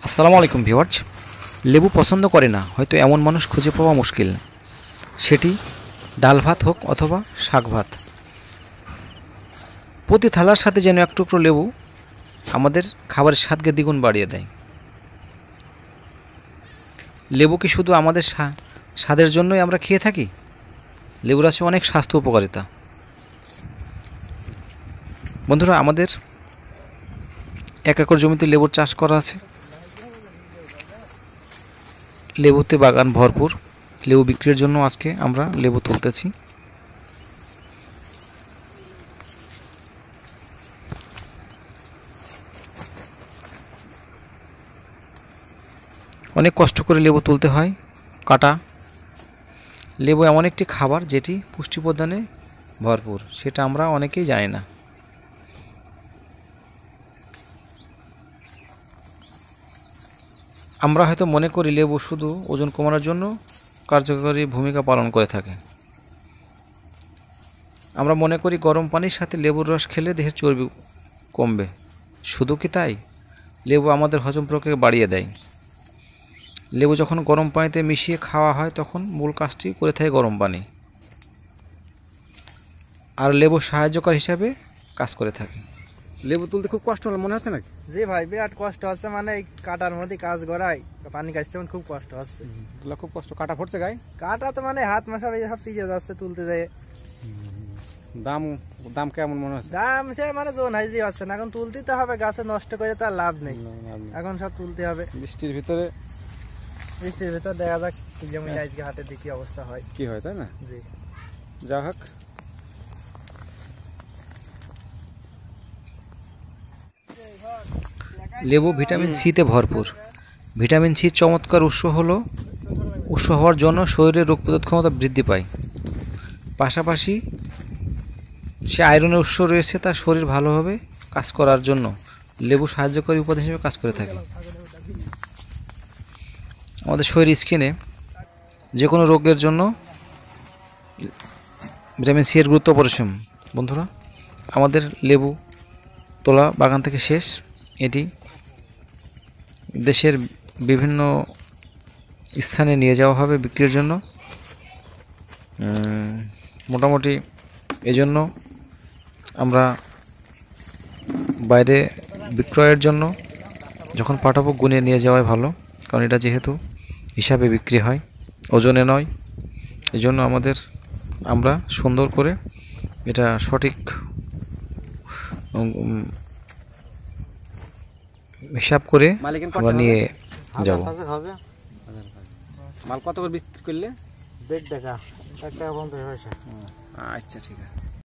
আসসালামু আলাইকুম ভিউয়ার্স। লেবু পছন্দ করে না হয়তো এমন মানুষ খুঁজে পাওয়া মুশকিল, সেটি ডাল ভাত হোক অথবা শাক ভাত। প্রতি থালার সাথে যেন এক টুকরো লেবু আমাদের খাবারের স্বাদকে দ্বিগুণ বাড়িয়ে দেয়। লেবু কি শুধু আমাদের স্বাদের জন্যই আমরা খেয়ে থাকি? লেবুর আছে অনেক স্বাস্থ্য উপকারিতা। বন্ধুরা, আমাদের 1 একর জমিতে লেবুর চাষ করা আছে। লেবুতে বাগান ভরপুর। লেবু বিক্রির জন্য আজকে আমরা লেবু তুলতেছি। অনেক কষ্ট করে লেবু তুলতে হয়, কাটা। লেবু এমন একটি খাবার যেটি পুষ্টি প্রদানে ভরপুর, সেটা আমরা অনেকেই জানি না। আমরা হয়তো মনে করি লেবু শুধু ওজন কমানোর জন্য কার্যকরী ভূমিকা পালন করে থাকে। আমরা মনে করি গরম পানির সাথে লেবুর রস খেলে দেহের চর্বি কমবে। শুধু কি তাই? লেবু আমাদের হজম প্রক্রিয়া বাড়িয়ে দেয়। লেবু যখন গরম পানিতে মিশিয়ে খাওয়া হয় তখন মূল কাজটি করে থাকে গরম পানি, আর লেবু সাহায্যকার হিসাবে কাজ করে থাকে। লেবু তুলতে খুব কষ্ট হলো মনে হচ্ছে নাকি? জি ভাই, বিরাট কষ্ট হচ্ছে। মানে এই কাটার মধ্যে কাজ গড়াই, পানি কাজতে মানে খুব কষ্ট হচ্ছে। তুলা খুব কষ্ট, কাটা পড়ছে গায়ে। কাটা তো মানে হাত মাসাবে সব চিড়ে যাচ্ছে তুলতে যায়। দাম দাম কেমন মনে হচ্ছে? দাম সে মানে জোন হাইজি হচ্ছে না, এখন তুলতে তো হবে, গাছে নষ্ট করে তো আর লাভ নেই। এখন সব তুলতে হবে। বৃষ্টির ভিতর দেখা যাক জমি আজকে হাটে দেখি অবস্থা হয় কি হয়, তাই না? জি, যা হোক। লেবু ভিটামিন সিতে ভরপুর। ভিটামিন সি চমৎকার উৎস হওয়ার জন্য শরীরের রোগ প্রতিরোধ ক্ষমতা বৃদ্ধি পায়। পাশাপাশি সে আয়রনের উৎস রয়েছে, তার শরীর ভালোভাবে কাজ করার জন্য লেবু সাহায্যকারী উপাদান হিসেবে কাজ করে থাকে। আমাদের শরীর স্কিনে যে কোনো রোগের জন্য ভিটামিন সি এর গুরুত্ব অপরিসীম। বন্ধুরা, আমাদের লেবু তোলা বাগান থেকে শেষ। এটি দেশের বিভিন্ন স্থানে নিয়ে যাওয়া হবে বিক্রির জন্য। মোটামুটি এজন্য আমরা বাইরে বিক্রয়ের জন্য যখন পাঠাবো গুনে নিয়ে যাওয়াই ভালো, কারণ এটা যেহেতু হিসাবে বিক্রি হয়, ওজনে নয়। এজন্য আমরা সুন্দর করে এটা সঠিক হিসাব করে আমরা নিয়ে যাব। মাল কত করে বিক্রি করলে? 1.5 টাকা, 1 টাকা 50 পয়সা। আচ্ছা, ঠিক আছে।